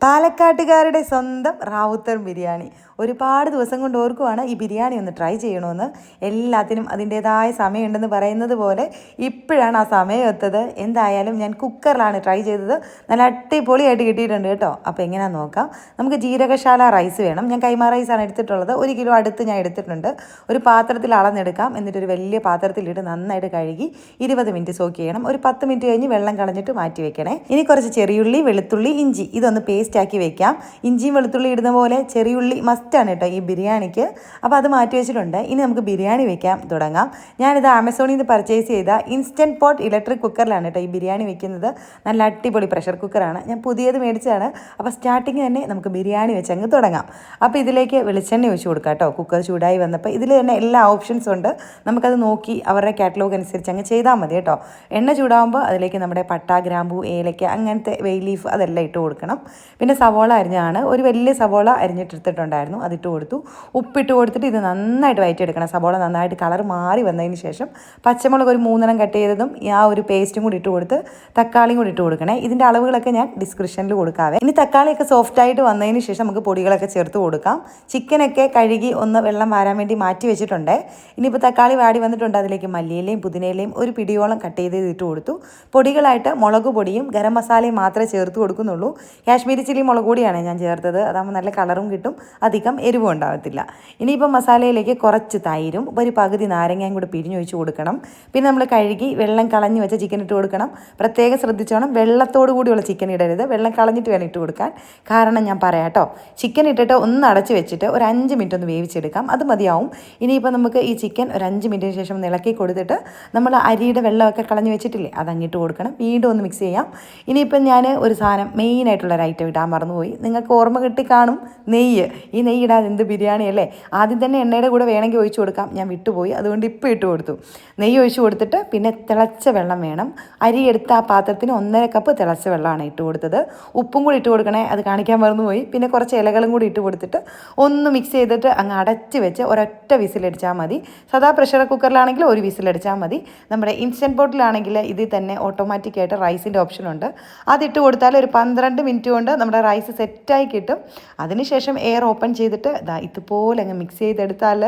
പാലക്കാട്ടുകാരുടെ സ്വന്തം റാവുത്തർ ബിരിയാണി. ഒരുപാട് ദിവസം കൊണ്ട് ഓർക്കുവാണ് ഈ ബിരിയാണി ഒന്ന് ട്രൈ ചെയ്യണമെന്ന്. എല്ലാത്തിനും അതിൻ്റേതായ സമയമുണ്ടെന്ന് പറയുന്നത് പോലെ ഇപ്പോഴാണ് ആ സമയം എത്തത്. എന്തായാലും ഞാൻ കുക്കറിലാണ് ട്രൈ ചെയ്തത്. നല്ല അടിപൊളിയായിട്ട് കിട്ടിയിട്ടുണ്ട് കേട്ടോ. അപ്പോൾ എങ്ങനെയാണെന്ന് നോക്കാം. നമുക്ക് ജീരകശാല റൈസ് വേണം. ഞാൻ കൈമ റൈസാണ് എടുത്തിട്ടുള്ളത്. 1 കിലോ അടുത്ത് ഞാൻ എടുത്തിട്ടുണ്ട്. ഒരു പാത്രത്തിൽ അളന്നെടുക്കാം. എന്നിട്ടൊരു വലിയ പാത്രത്തിലിട്ട് നന്നായിട്ട് കഴുകി 20 മിനിറ്റ് സോക്ക് ചെയ്യണം. ഒരു 10 മിനിറ്റ് കഴിഞ്ഞ് വെള്ളം കളഞ്ഞിട്ട് മാറ്റി വെക്കണേ. ഇനി കുറച്ച് ചെറിയുള്ളി, വെളുത്തുള്ളി, ഇഞ്ചി ഇതൊന്ന് പേസ്റ്റ് ആക്കി വെക്കാം. ഇഞ്ചിയും വെളുത്തുള്ളി ഇടുന്ന പോലെ ചെറിയുള്ളി മസ്റ്റാണ് കേട്ടോ ഈ ബിരിയാണിക്ക്. അപ്പോൾ അത് മാറ്റി വെച്ചിട്ടുണ്ട്. ഇനി നമുക്ക് ബിരിയാണി വെക്കാം തുടങ്ങാം. ഞാനിത് ആമസോണിൽ നിന്ന് പർച്ചേസ് ചെയ്ത ഇൻസ്റ്റൻറ്റ് പോട്ട് ഇലക്ട്രിക് കുക്കറിലാണ് കേട്ടോ ഈ ബിരിയാണി വെക്കുന്നത്. നല്ല അടിപൊളി പ്രഷർ കുക്കറാണ്. ഞാൻ പുതിയത് മേടിച്ചതാണ്. അപ്പോൾ സ്റ്റാർട്ടിങ് തന്നെ നമുക്ക് ബിരിയാണി വെച്ച് അങ്ങ് തുടങ്ങാം. അപ്പോൾ ഇതിലേക്ക് വെളിച്ചെണ്ണ ഒഴിച്ച് കൊടുക്കാം കേട്ടോ. കുക്കർ ചൂടായി വന്നപ്പോൾ ഇതിൽ തന്നെ എല്ലാ ഓപ്ഷൻസും ഉണ്ട്. നമുക്കത് നോക്കി അവരുടെ കാറ്റലോഗ് അനുസരിച്ച് അങ്ങ് ചെയ്താൽ മതി കേട്ടോ. എണ്ണ ചൂടാകുമ്പോൾ അതിലേക്ക് നമ്മുടെ പട്ട, ഗ്രാമ്പൂ, ഏലക്ക അങ്ങനത്തെ വേ ലീഫ് അതെല്ലാം ഇട്ട് കൊടുക്കണം. പിന്നെ സവോള അരിഞ്ഞാണ്. ഒരു വലിയ സവോള അരിഞ്ഞിട്ടെടുത്തിട്ടുണ്ടായിരുന്നു, അതിട്ട് കൊടുത്തു. ഉപ്പിട്ട് കൊടുത്തിട്ട് ഇത് നന്നായിട്ട് വഴറ്റിയെടുക്കണം. സവോള നന്നായിട്ട് കളർ മാറി വന്നതിന് ശേഷം പച്ചമുളക് ഒരു 3 കട്ട് ചെയ്തതും ആ ഒരു പേസ്റ്റും കൂടി ഇട്ട് കൊടുത്ത് തക്കാളിയും കൂടി ഇട്ട് കൊടുക്കണേ. ഇതിൻ്റെ അളവുകളൊക്കെ ഞാൻ ഡിസ്ക്രിപ്ഷനിൽ കൊടുക്കാവേ. ഇനി തക്കാളിയൊക്കെ സോഫ്റ്റായിട്ട് വന്നതിന് ശേഷം നമുക്ക് പൊടികളൊക്കെ ചേർത്ത് കൊടുക്കാം. ചിക്കനൊക്കെ കഴുകി ഒന്ന് വെള്ളം വാരാൻ വേണ്ടി മാറ്റി വെച്ചിട്ടുണ്ട്. ഇനിയിപ്പോൾ തക്കാളി വാടി വന്നിട്ടുണ്ട്. അതിലേക്ക് മല്ലിയിലയും പുതിനയിലയും ഒരു പിടിയോളം കട്ട് ചെയ്ത് ഇട്ട് കൊടുത്തു. പൊടികളായിട്ട് മുളക് പൊടിയും ഗരം മസാലയും മാത്രമേ ചേർത്ത് കൊടുക്കുന്നുള്ളൂ. കാശ്മീരി ചില്ലി മുളക് പൊടിയാണ് ഞാൻ ചേർത്തത്. അതാകുമ്പോൾ നല്ല കളറും കിട്ടും, അധികം എരിവും ഉണ്ടാകത്തില്ല. ഇനിയിപ്പോൾ മസാലയിലേക്ക് കുറച്ച് തൈരും ഒരു പകുതി നാരങ്ങയും കൂടി പിഴിഞ്ഞൊഴിച്ച് കൊടുക്കണം. പിന്നെ നമ്മൾ കഴുകി വെള്ളം കളഞ്ഞ് വെച്ച ചിക്കൻ ഇട്ട് കൊടുക്കണം. പ്രത്യേകം ശ്രദ്ധിച്ചോണം, വെള്ളത്തോടു കൂടിയുള്ള ചിക്കൻ ഇടരുത്. വെള്ളം കളഞ്ഞിട്ട് വേണം ഇട്ട് കൊടുക്കാൻ. കാരണം ഞാൻ പറയാം കേട്ടോ. ചിക്കൻ ഇട്ടിട്ട് ഒന്ന് അടച്ച് വെച്ചിട്ട് ഒരു 5 മിനിറ്റ് ഒന്ന് വേവിച്ചെടുക്കാം. അത് മതിയാവും. ഇനിയിപ്പോൾ നമുക്ക് ഈ ചിക്കൻ ഒരു 5 മിനിറ്റിന് ശേഷം ഇളക്കി കൊടുത്തിട്ട് നമ്മൾ അരിയുടെ വെള്ളമൊക്കെ കളഞ്ഞ് വെച്ചിട്ടില്ലേ അതങ്ങിട്ട് കൊടുക്കണം. വീണ്ടും ഒന്ന് മിക്സ് ചെയ്യാം. ഇനിയിപ്പം ഞാൻ ഒരു സാധനം മെയിനായിട്ടുള്ളൊരു ഐറ്റം ഇടാൻ മറന്നുപോയി. നിങ്ങൾക്ക് ഓർമ്മ കിട്ടി കാണും, നെയ്യ്. ഈ നെയ്യ് ഇടാതെ എന്ത് ബിരിയാണി അല്ലേ. ആദ്യം തന്നെ എണ്ണയുടെ കൂടെ വേണമെങ്കിൽ ഒഴിച്ചു കൊടുക്കാം. ഞാൻ വിട്ടുപോയി, അതുകൊണ്ട് ഇപ്പോൾ ഇട്ട് കൊടുത്തു. നെയ്യ് ഒഴിച്ച് കൊടുത്തിട്ട് പിന്നെ തിളച്ച വെള്ളം വേണം. അരി എടുത്ത ആ പാത്രത്തിന് 1.5 കപ്പ് തിളച്ച വെള്ളമാണ് ഇട്ട് കൊടുത്തത്. ഉപ്പും കൂടി ഇട്ട് കൊടുക്കണേ, അത് കാണിക്കാൻ മറന്നുപോയി. പിന്നെ കുറച്ച് ഇലകളും കൂടി ഇട്ട് കൊടുത്തിട്ട് ഒന്ന് മിക്സ് ചെയ്തിട്ട് അങ്ങ് അടച്ച് വെച്ച് ഒരൊറ്റ വിസിലടിച്ചാൽ മതി. സാധാ പ്രഷർ കുക്കറിലാണെങ്കിൽ ഒരു വിസിലടിച്ചാൽ മതി. നമ്മുടെ ഇൻസ്റ്റൻറ്റ് പോട്ടിലാണെങ്കിൽ ഇതിൽ തന്നെ ഓട്ടോമാറ്റിക്കായിട്ട് റൈസിൻ്റെ ഓപ്ഷൻ ഉണ്ട്. അതിട്ട് കൊടുത്താൽ ഒരു 12 മിനിറ്റ് കൊണ്ട് നമ്മുടെ റൈസ് സെറ്റായി കിട്ടും. അതിനുശേഷം എയർ ഓപ്പൺ ചെയ്തിട്ട് ഇതുപോലെ അങ്ങ് മിക്സ് ചെയ്തെടുത്താൽ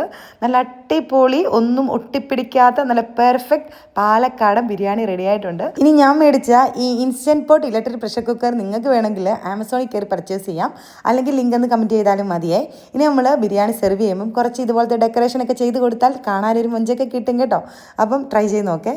നല്ല അടിപൊളി, ഒന്നും ഒട്ടിപ്പിടിക്കാത്ത നല്ല പെർഫെക്റ്റ് പാലക്കാടൻ ബിരിയാണി റെഡി ആയിട്ടുണ്ട്. ഇനി ഞാൻ മേടിച്ച ഈ instant pot electric pressure cooker നിങ്ങൾക്ക് വേണമെങ്കിൽ ആമസോണിൽ കയറി പർച്ചേസ് ചെയ്യാം. അല്ലെങ്കിൽ ലിങ്ക് ഒന്ന് കമൻറ്റ് ചെയ്താലും മതിയേ. ഇനി നമ്മൾ ബിരിയാണി സെർവ് ചെയ്യുമ്പം കുറച്ച് ഇതുപോലത്തെ ഡെക്കറേഷനൊക്കെ ചെയ്ത് കൊടുത്താൽ കാണാനൊരു മൊഞ്ചൊക്കെ കിട്ടും കേട്ടോ. അപ്പം ട്രൈ ചെയ്ത് നോക്കേ.